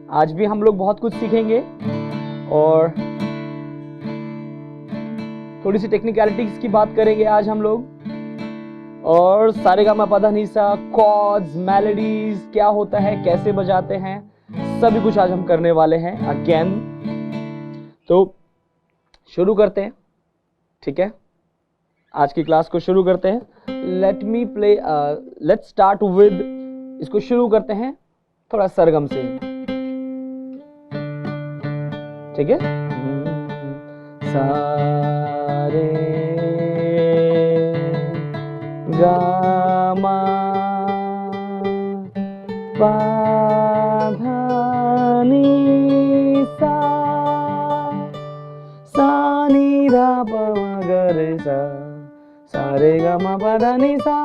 आज भी हम लोग बहुत कुछ सीखेंगे और थोड़ी सी टेक्निकलिटीज की बात करेंगे आज हम लोग, और सारेगामापाधानीसा, कॉर्ड्स, मेलोडीज क्या होता है, कैसे बजाते हैं, सभी कुछ आज हम करने वाले हैं अगेन। तो शुरू करते हैं, ठीक है, आज की क्लास को शुरू करते हैं। लेट्स स्टार्ट विद, इसको शुरू करते हैं थोड़ा सरगम से, ठीक है। सा रे गा मा पा धा नी सा, सा नी धा प म ग रे सा, सा रे गा मा पा धा नी सा।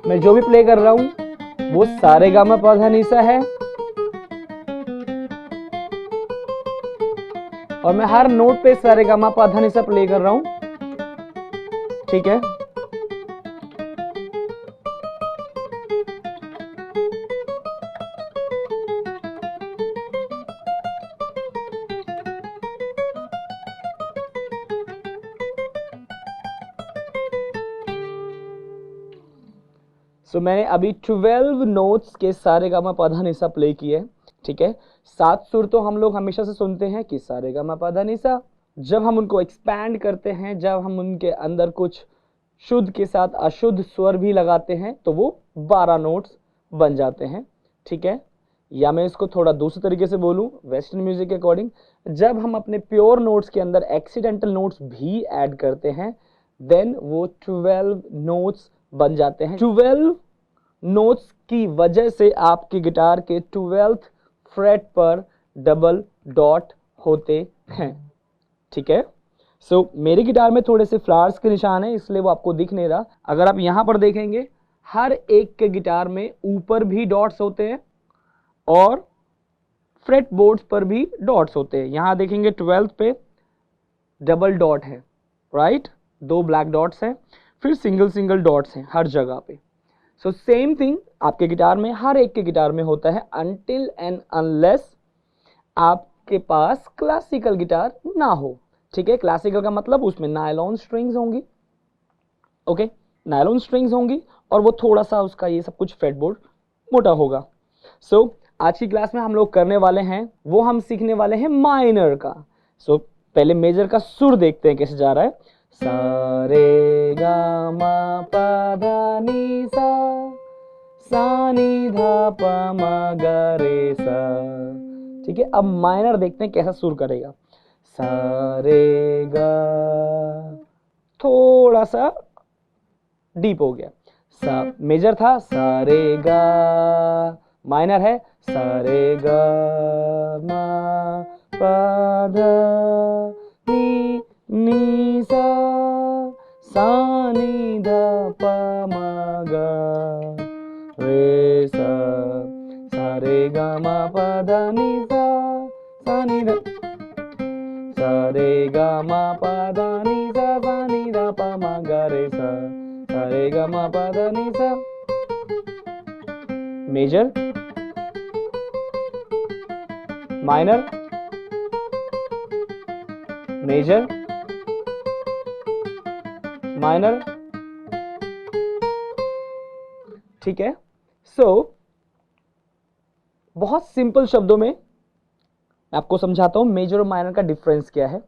मैं जो भी प्ले कर रहा हूं वो सारेगामापाधानीसा है, और मैं हर नोट पे सारेगामापाधानीसा प्ले कर रहा हूं, ठीक है। मैंने अभी 12 नोट्स के सारेगामापाधानीसा प्ले किए, ठीक है। 7 सुर तो हम लोग हमेशा से सुनते हैं कि सारेगामापाधानीसा। जब हम उनको एक्सपैंड करते हैं, जब हम उनके अंदर कुछ शुद्ध के साथ अशुद्ध स्वर भी लगाते हैं, तो वो 12 नोट्स बन जाते हैं, ठीक है। या मैं इसको थोड़ा दूसरे तरीके से बोलूं, वेस्टर्न म्यूजिक के अकॉर्डिंग, जब हम अपने प्योर नोट्स के अंदर एक्सीडेंटल नोट्स भी ऐड करते हैं, देन वो 12 नोट्स बन जाते हैं। 12 नोट्स की वजह से आपके गिटार के 12th फ्रेट पर डबल डॉट होते हैं, ठीक है। मेरे गिटार में थोड़े से फ्लावर्स के निशान है, इसलिए वो आपको दिख नहीं रहा। अगर आप यहां पर देखेंगे, हर एक के गिटार में ऊपर भी डॉट्स होते हैं और फ्रेट बोर्ड्स पर भी डॉट्स होते हैं। यहां देखेंगे 12th पे डबल डॉट है, राइट, 2 ब्लैक डॉट्स हैं, फिर सिंगल डॉट्स हैं हर जगह पे। सेम थिंग आपके गिटार में, हर एक के गिटार में होता है, अनटिल एंड अनलेस आपके पास क्लासिकल गिटार ना हो, ठीक है। क्लासिकल का मतलब उसमें नायलॉन स्ट्रिंग्स होंगी, ओके, नायलॉन स्ट्रिंग्स होंगी, और वो थोड़ा सा उसका ये सब कुछ फ्रेटबोर्ड मोटा होगा। आज की क्लास में हम लोग करने वाले हैं, वो हम सीखने वाले हैं माइनर का। पहले मेजर का सुर देखते हैं कैसे जा रहा है। सा रे गा मा पा धा नी सा, सा नी धा प म ग रे सा, ठीक है। अब माइनर देखते हैं कैसा सुर करेगा। सा रे गा, थोड़ा सा डीप हो गया। सा मेजर था, सा रे गा, माइनर है, सा रे गा मा पा धा नी सा, सा नी धा प म ग रे सा, सा रे गा मा पा धा नी सा, सा नी धा, सा रे गा मा पा धा नी सा, सा नी धा प म ग रे सा, सा रे गा मा पा धा नी सा। मेजर, माइनर, मेजर, माइनर, ठीक है। बहुत सिंपल शब्दों में मैं आपको समझाता हूं मेजर और माइनर का डिफरेंस क्या है।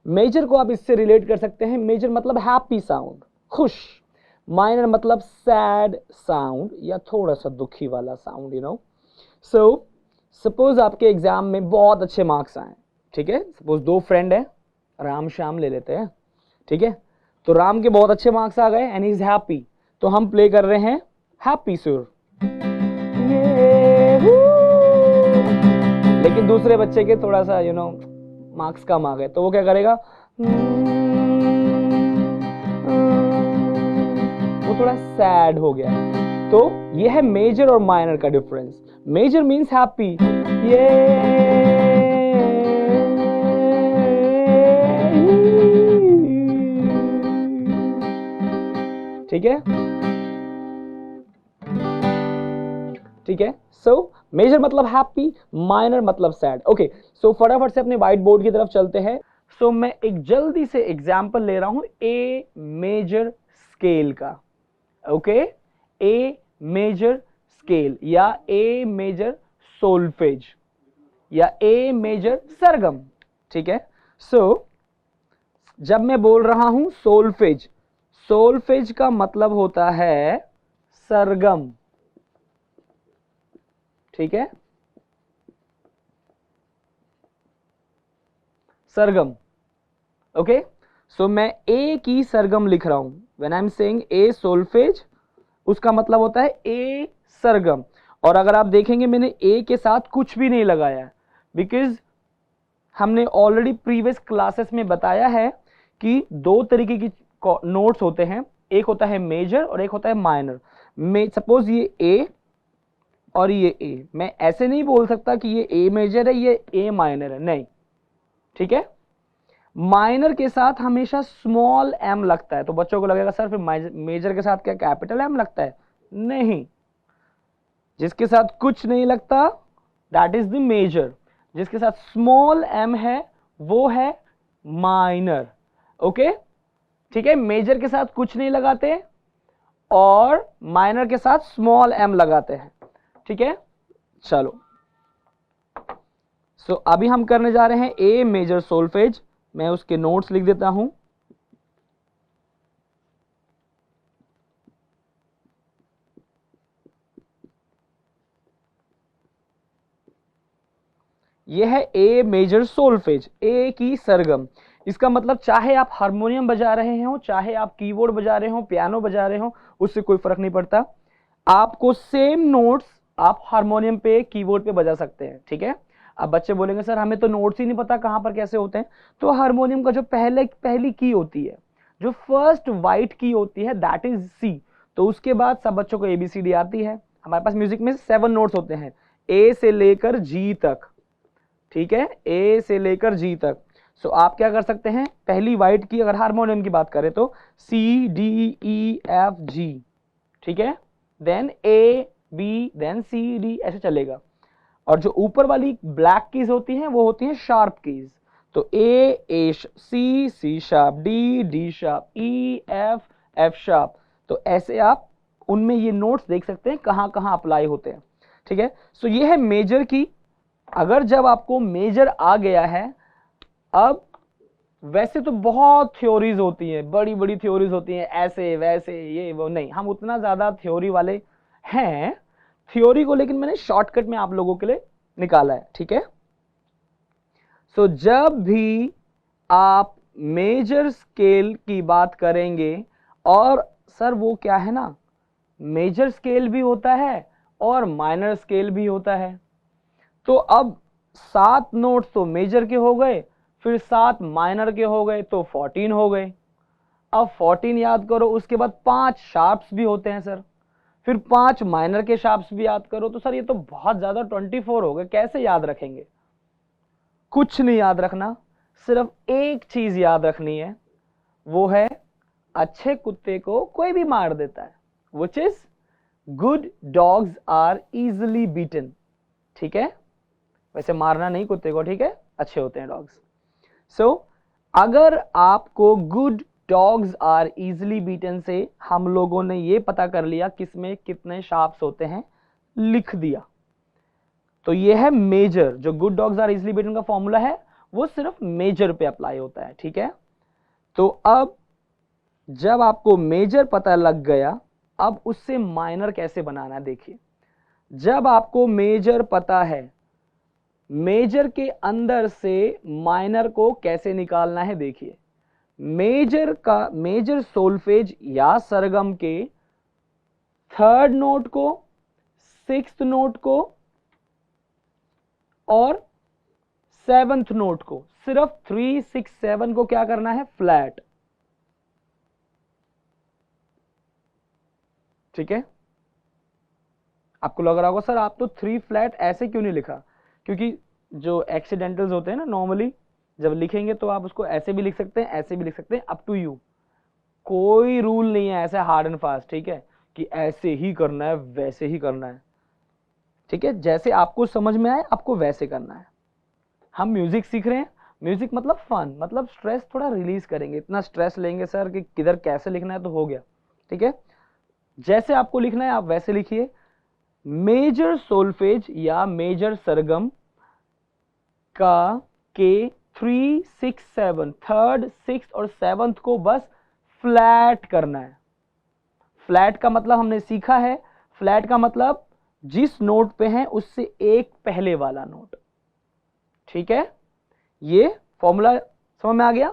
मेजर को आप इससे रिलेट कर सकते हैं, मेजर मतलब हैप्पी साउंड, खुश। माइनर मतलब सैड साउंड या थोड़ा सा दुखी वाला साउंड, यू नो। सपोज आपके एग्जाम में बहुत अच्छे मार्क्स आए, ठीक है। सपोज 2 फ्रेंड है, राम श्याम ले लेते हैं, ठीक है। तो राम के बहुत अच्छे मार्क्स आ गए एंड ही इज हैप्पी, तो हम प्ले कर रहे हैं हैप्पी सुर, लेकिन दूसरे बच्चे के थोड़ा सा मार्क्स कम आ गए, तो वो क्या करेगा, वो थोड़ा सैड हो गया। तो ये है मेजर और माइनर का डिफरेंस। मेजर मीन्स हैप्पी, ये ठीक है, ठीक है। सो मेजर मतलब हैप्पी, माइनर मतलब सैड। ओके, सो फटाफट से अपने व्हाइट बोर्ड की तरफ चलते हैं। सो मैं एक जल्दी से एग्जांपल ले रहा हूं ए मेजर स्केल का। ओके, ए मेजर स्केल या ए मेजर सोल्फेज या ए मेजर सरगम, ठीक है। सो जब मैं बोल रहा हूं सोल्फेज, सोल्फेज का मतलब होता है सरगम, ठीक है, सरगम। ओके, सो मैं ए की सरगम लिख रहा हूं। When I am saying a solfege, उसका मतलब होता है ए सरगम। और अगर आप देखेंगे मैंने ए के साथ कुछ भी नहीं लगाया, बिकॉज हमने ऑलरेडी प्रीवियस क्लासेस में बताया है कि दो तरीके की नोट्स होते हैं, एक होता है मेजर और एक होता है माइनर। सपोज ये ए और ये ए, मैं ऐसे नहीं बोल सकता कि ये ए मेजर है ये ए माइनर है, नहीं, ठीक है। माइनर के साथ हमेशा स्मॉल एम लगता है। तो बच्चों को लगेगा सर फिर मेजर के साथ क्या कैपिटल एम लगता है? नहीं, जिसके साथ कुछ नहीं लगता दैट इज द मेजर, जिसके साथ स्मॉल एम है वो है माइनर। ओके, ठीक है, मेजर के साथ कुछ नहीं लगाते और माइनर के साथ स्मॉल एम लगाते हैं, ठीक है। चलो, सो अभी हम करने जा रहे हैं ए मेजर सोल्फेज। मैं उसके नोट्स लिख देता हूं। यह है ए मेजर सोल्फेज, ए की सरगम। इसका मतलब चाहे आप हारमोनियम बजा रहे हो, चाहे आप कीबोर्ड बजा रहे हो, पियानो बजा रहे हो, उससे कोई फर्क नहीं पड़ता। आपको सेम नोट्स आप हारमोनियम पे, कीबोर्ड पे बजा सकते हैं, ठीक है। अब बच्चे बोलेंगे सर हमें तो नोट्स ही नहीं पता कहां पर कैसे होते हैं। तो हारमोनियम का जो पहली की होती है, जो फर्स्ट वाइट की होती है, दैट इज सी। तो उसके बाद सब बच्चों को एबीसीडी आती है। हमारे पास म्यूजिक में 7 नोट्स होते हैं, ए से लेकर जी तक, ठीक है, ए से लेकर जी तक। सो आप क्या कर सकते हैं, पहली वाइट की अगर हारमोनियम की बात करें तो सी डी ई एफ जी, ठीक है, then A B, then C D, ऐसे चलेगा। और जो ऊपर वाली ब्लैक कीज होती हैं वो होती हैं शार्प कीज। तो A C, C sharp, D, D sharp, E F, F sharp. तो ऐसे आप उनमें ये नोट्स देख सकते हैं कहां कहां अप्लाई होते हैं, ठीक है। सो ये है मेजर की। अगर जब आपको मेजर आ गया है, अब वैसे तो बहुत थ्योरीज होती हैं, बड़ी बड़ी थ्योरीज होती हैं, ऐसे वैसे ये वो, नहीं, हम उतना ज्यादा थ्योरी वाले हैं थ्योरी को, लेकिन मैंने शॉर्टकट में आप लोगों के लिए निकाला है, ठीक है। सो जब भी आप मेजर स्केल की बात करेंगे, और सर वो क्या है ना, मेजर स्केल भी होता है और माइनर स्केल भी होता है। तो अब 7 नोट्स तो मेजर के हो गए, फिर 7 माइनर के हो गए, तो 14 हो गए। अब 14 याद करो, उसके बाद 5 शार्प्स भी होते हैं सर, फिर 5 माइनर के शार्प्स भी याद करो। तो सर ये तो बहुत ज्यादा 24 हो गए, कैसे याद रखेंगे? कुछ नहीं याद रखना, सिर्फ एक चीज याद रखनी है, वो है अच्छे कुत्ते को कोई भी मार देता है, which is good dogs are easily beaten, ठीक है। वैसे मारना नहीं कुत्ते को, ठीक है, अच्छे होते हैं डॉग्स। सो अगर आपको good dogs are easily beaten से हम लोगों ने ये पता कर लिया किसमें कितने शार्प्स होते हैं, लिख दिया, तो ये है मेजर। जो good dogs are easily beaten का फॉर्मूला है वो सिर्फ मेजर पे अप्लाई होता है, ठीक है। तो अब जब आपको मेजर पता लग गया, अब उससे माइनर कैसे बनाना है देखिए। जब आपको मेजर पता है, मेजर के अंदर से माइनर को कैसे निकालना है देखिए। मेजर सोल्फेज या सरगम के 3rd नोट को, 6th नोट को और 7th नोट को, सिर्फ 3, 6, 7 को क्या करना है, फ्लैट। ठीक है। आपको लग रहा होगा सर आप तो 3 फ्लैट ऐसे क्यों नहीं लिखा, क्योंकि जो एक्सीडेंटल्स होते हैं ना नॉर्मली जब लिखेंगे तो आप उसको ऐसे भी लिख सकते हैं, ऐसे भी लिख सकते हैं, अप टू यू। कोई रूल नहीं है ऐसे हार्ड एंड फास्ट, ठीक है, कि ऐसे ही करना है वैसे ही करना है, ठीक है। जैसे आपको समझ में आए आपको वैसे करना है। हम म्यूजिक सीख रहे हैं, म्यूजिक मतलब फन, मतलब स्ट्रेस थोड़ा रिलीज करेंगे। इतना स्ट्रेस लेंगे सर कि किधर कैसे लिखना है तो हो गया, ठीक है। जैसे आपको लिखना है आप वैसे लिखिए। मेजर सोल्फेज या मेजर सरगम का के 3, 6, 7 थर्ड, 6 और 7th को बस फ्लैट करना है। फ्लैट का मतलब हमने सीखा है, फ्लैट का मतलब जिस नोट पे है उससे एक पहले वाला नोट, ठीक है। ये फॉर्मूला समझ में आ गया,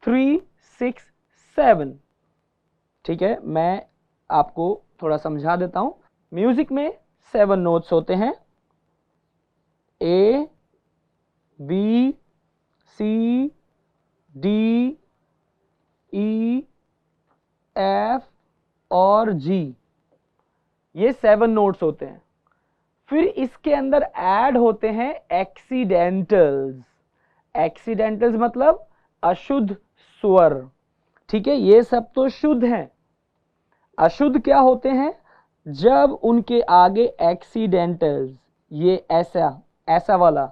3, 6, 7, ठीक है। मैं आपको थोड़ा समझा देता हूं। म्यूजिक में 7 नोट्स होते हैं, ए, B, C, D, E, F और जी, ये 7 नोट्स होते हैं। फिर इसके अंदर ऐड होते हैं एक्सीडेंटल्स। एक्सीडेंटल्स मतलब अशुद्ध स्वर, ठीक है। ये सब तो शुद्ध हैं, अशुद्ध क्या होते हैं, जब उनके आगे एक्सीडेंटल्स, ये ऐसा वाला,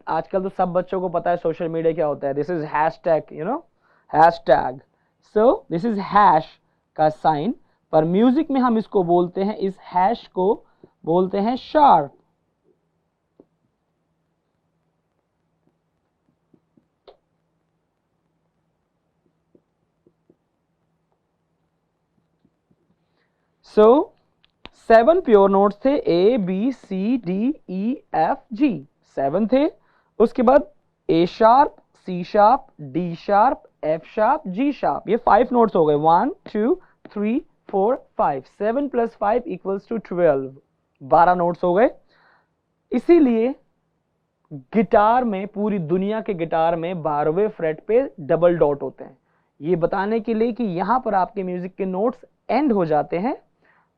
आजकल तो सब बच्चों को पता है सोशल मीडिया क्या होता है, this is hashtag, you know, hashtag. So this is hash का साइन, पर म्यूजिक में हम इसको बोलते हैं, इस हैश को बोलते हैं शार्प। सो 7 प्योर नोट्स थे, A B C D E F G, 7 थे। उसके बाद A sharp, C sharp, D sharp, F sharp, G sharp, ये 5 नोट्स हो गए। 1 2 3 4 5, 7 + 5 = 12, 12 नोट्स हो गए। इसीलिए गिटार में, पूरी दुनिया के गिटार में 12वें फ्रेट पे डबल डॉट होते हैं, ये बताने के लिए कि यहां पर आपके म्यूजिक के नोट्स एंड हो जाते हैं,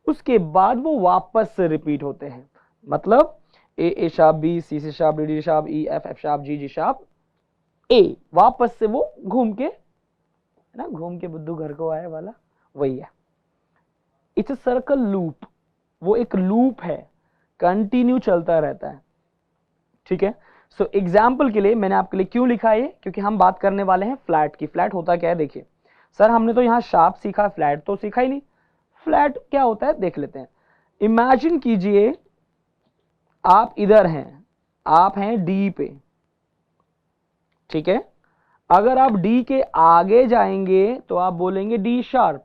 उसके बाद वो वापस से रिपीट होते हैं। मतलब A sharp, B C sharp, D sharp, E F sharp, G sharp, A, वापस से वो घूम के ना, घूम के बुद्धू घर को आए वाला वही है। इट्स अ सर्कल लूप, वो एक लूप है, कंटिन्यू चलता रहता है, ठीक है। सो एग्जाम्पल के लिए मैंने आपके लिए क्यों लिखा है, क्योंकि हम बात करने वाले हैं फ्लैट की। फ्लैट होता क्या है देखिए, सर हमने तो यहां शार्प सीखा, फ्लैट तो सीखा ही नहीं। फ्लैट क्या होता है देख लेते हैं। इमेजिन कीजिए आप इधर हैं, आप हैं डी पे, ठीक है। अगर आप डी के आगे जाएंगे तो आप बोलेंगे डी शार्प।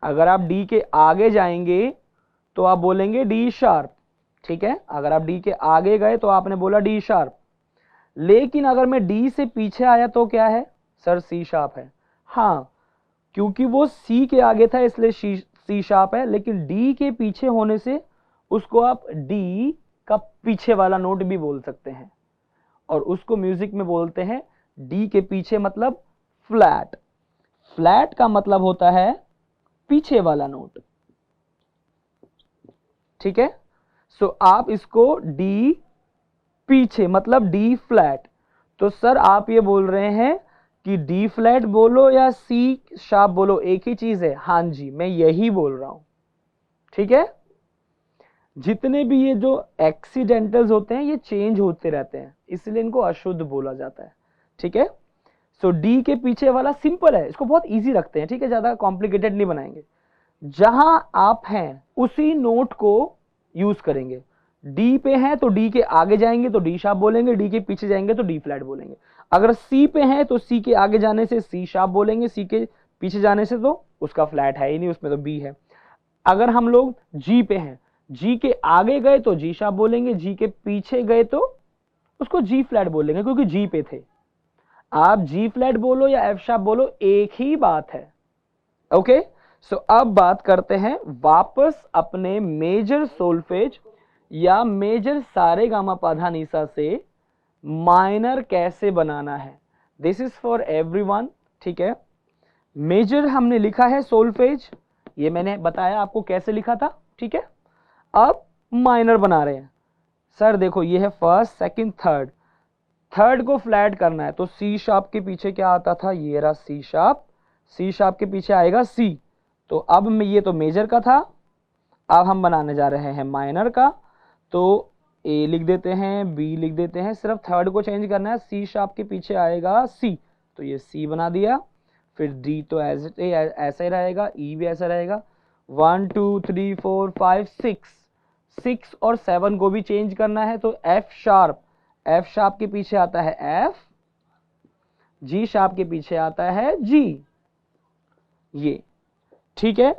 अगर आप डी के आगे जाएंगे तो आप बोलेंगे डी शार्प, ठीक है। अगर आप डी के आगे गए तो आपने बोला डी शार्प। लेकिन अगर मैं डी से पीछे आया तो क्या है सर, सी शार्प है। हाँ, क्योंकि वो सी के आगे था इसलिए सी शार्प है, लेकिन डी के पीछे होने से उसको आप डी का पीछे वाला नोट भी बोल सकते हैं, और उसको म्यूजिक में बोलते हैं डी के पीछे मतलब फ्लैट। फ्लैट का मतलब होता है पीछे वाला नोट, ठीक है। सो आप इसको डी पीछे मतलब डी फ्लैट। तो सर आप ये बोल रहे हैं कि डी फ्लैट बोलो या सी शार्प बोलो एक ही चीज है। हाँ जी, मैं यही बोल रहा हूं, ठीक है। जितने भी ये जो एक्सीडेंटल्स होते हैं ये चेंज होते रहते हैं, इसलिए इनको अशुद्ध बोला जाता है, ठीक है। सो डी के पीछे वाला सिंपल है, इसको बहुत इजी रखते हैं, ठीक है, ज्यादा कॉम्प्लिकेटेड नहीं बनाएंगे। जहां आप हैं उसी नोट को यूज करेंगे। डी पे हैं तो डी के आगे जाएंगे तो डी शार्प बोलेंगे, डी के पीछे जाएंगे तो डी फ्लैट बोलेंगे। अगर सी पे हैं तो सी के आगे जाने से सी शार्प बोलेंगे, सी के पीछे जाने से तो उसका फ्लैट है ही नहीं, उसमें तो बी है। अगर हम लोग जी पे हैं, जी के आगे गए तो जी शार्प बोलेंगे, जी के पीछे गए तो उसको जी फ्लैट बोलेंगे, क्योंकि जी पे थे। आप जी फ्लैट बोलो या एफ शार्प बोलो एक ही बात है, ओके। सो अब बात करते हैं वापस अपने मेजर सोल्फेज या मेजर सारेगामापाधानीसा से माइनर कैसे बनाना है। दिस इज फॉर एवरीवन, ठीक है। मेजर हमने लिखा है सोल्फेज, ये मैंने बताया आपको कैसे लिखा था, ठीक है। अब माइनर बना रहे हैं। सर देखो ये है फर्स्ट, सेकंड, थर्ड, थर्ड को फ्लैट करना है तो सी शार्प के पीछे क्या आता था, ये रहा सी शार्प, सी शार्प के पीछे आएगा सी। तो अब ये तो मेजर का था, अब हम बनाने जा रहे हैं माइनर का। तो ए लिख देते हैं, बी लिख देते हैं, सिर्फ थर्ड को चेंज करना है, सी शार्प के पीछे आएगा सी, तो ये सी बना दिया। फिर डी तो ऐसा ही रहेगा, ई भी ऐसा रहेगा। 1 2 3 4 5 6, 6 और 7 को भी चेंज करना है तो एफ शार्प, एफ शार्प के पीछे आता है एफ, जी शार्प के पीछे आता है जी, ये ठीक है।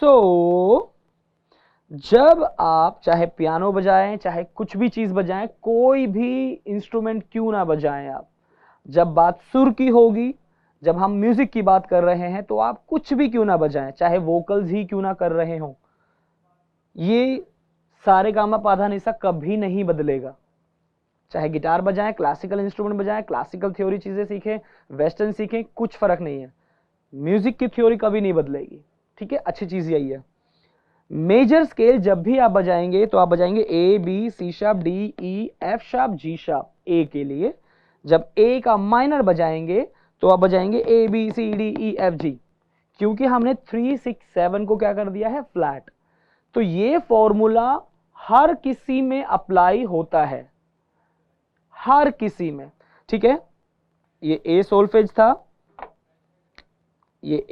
सो जब आप चाहे पियानो बजाएं, चाहे कुछ भी चीज बजाएं, कोई भी इंस्ट्रूमेंट क्यों ना बजाएं आप, जब बात सुर की होगी, जब हम म्यूजिक की बात कर रहे हैं तो आप कुछ भी क्यों ना बजाएं, चाहे वोकल्स ही क्यों ना कर रहे हो, ये सारेगामा पाधा निसा कभी नहीं बदलेगा। चाहे गिटार बजाएं, क्लासिकल इंस्ट्रूमेंट बजाएं, क्लासिकल थ्योरी चीजें सीखें, वेस्टर्न सीखें, कुछ फर्क नहीं है, म्यूजिक की थ्योरी कभी नहीं बदलेगी, ठीक है। अच्छी चीज यही है। मेजर स्केल जब भी आप बजाएंगे तो आप बजाएंगे A B C sharp D E F sharp G sharp A के लिए। जब ए का माइनर बजाएंगे तो आप बजाएंगे A B C D E F G, क्योंकि हमने 3 6 7 को क्या कर दिया है, फ्लैट। तो ये फॉर्मूला हर किसी में अप्लाई होता है, हर किसी में, ठीक है। ये ए सोल्फेज था, ये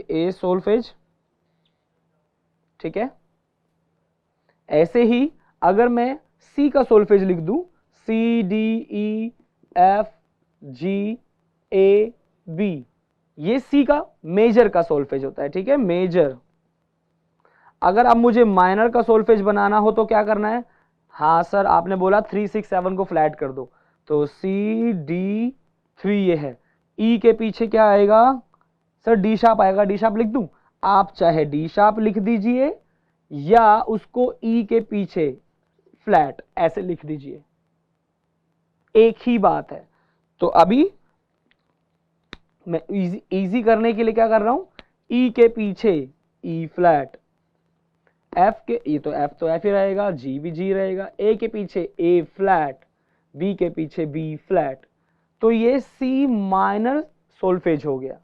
ए सोल्फेज, ठीक है। ऐसे ही अगर मैं सी का सोल्फेज लिख दूं, C D E F G A B, ये सी का मेजर का सोल्फेज होता है, ठीक है, मेजर। अगर अब मुझे माइनर का सोल्फेज बनाना हो तो क्या करना है, हाँ सर आपने बोला 3 6 7 को फ्लैट कर दो, तो सी डी 3 ये है, ई के पीछे क्या आएगा, सर डी शार्प आएगा, डी शार्प लिख दूं, आप चाहे डी शार्प लिख दीजिए या उसको ई के पीछे फ्लैट ऐसे लिख दीजिए, एक ही बात है। तो अभी मैं इजी करने के लिए क्या कर रहा हूं, ई के पीछे ई फ्लैट, एफ के, ये तो एफ ही रहेगा, जी भी जी रहेगा, ए के पीछे ए फ्लैट, बी के पीछे बी फ्लैट, तो ये सी माइनर सोल्फेज हो गया,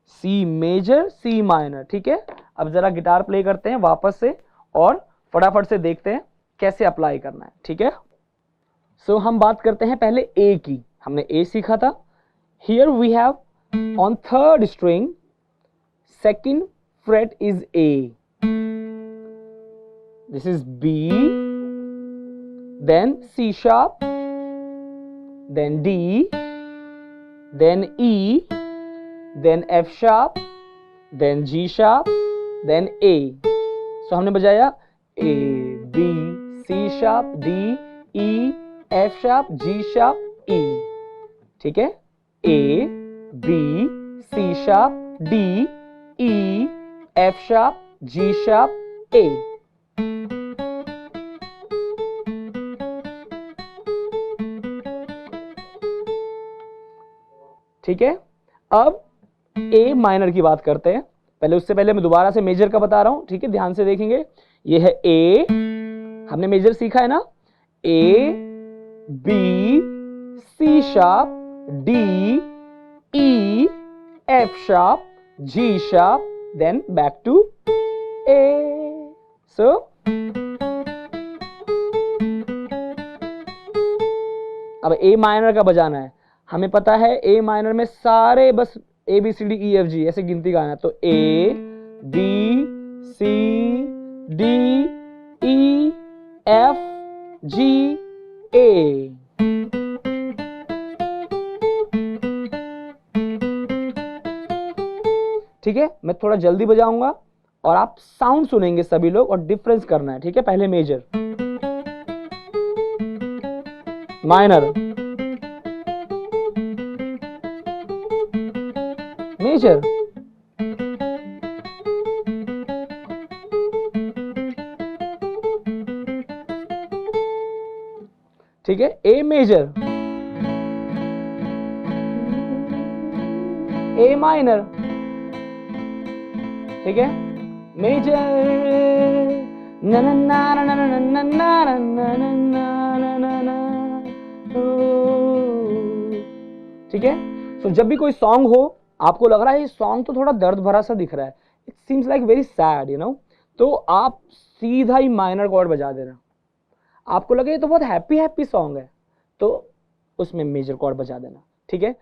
सी मेजर सी माइनर, ठीक है। अब जरा गिटार प्ले करते हैं वापस से और फटाफट से देखते हैं कैसे अप्लाई करना है, ठीक है। सो हम बात करते हैं पहले ए की, हमने ए सीखा था। Here we have on third string second fret is A, this is B, then C sharp, then D, then E, then F sharp, then G sharp, then A. So हमने बजाया A, B, C sharp, D, E, F sharp, G sharp, E, ठीक है। A, B, C sharp, D, E, F sharp, G sharp, A. ठीक है। अब A minor की बात करते हैं, पहले उससे पहले मैं दोबारा से मेजर का बता रहा हूं, ठीक है, ध्यान से देखेंगे। ये है ए, हमने मेजर सीखा है ना, A B C sharp D E F sharp G sharp, then back to A. So अब ए माइनर का बजाना है, हमें पता है ए माइनर में सारे बस A B C D E F G ऐसे गिनती गाना है, तो A B C D E F G A, ठीक है। मैं थोड़ा जल्दी बजाऊंगा और आप साउंड सुनेंगे सभी लोग और डिफरेंस करना है, ठीक है। पहले मेजर, माइनर, मेजर, ठीक है। ए मेजर, ए माइनर, ठीक है, मेजर, ना ना ना ना ना ना ना ना ना ना ना ना, ठीक है। सो जब भी कोई सॉन्ग हो, आपको लग रहा है ये सॉन्ग तो थोड़ा दर्द भरा सा दिख रहा है, it seems like very sad, you know, तो आप सीधा ही माइनर कॉर्ड बजा देना। आपको लगे ये तो बहुत हैप्पी हैप्पी सॉन्ग है, तो उसमें मेजर कॉर्ड बजा देना, ठीक है।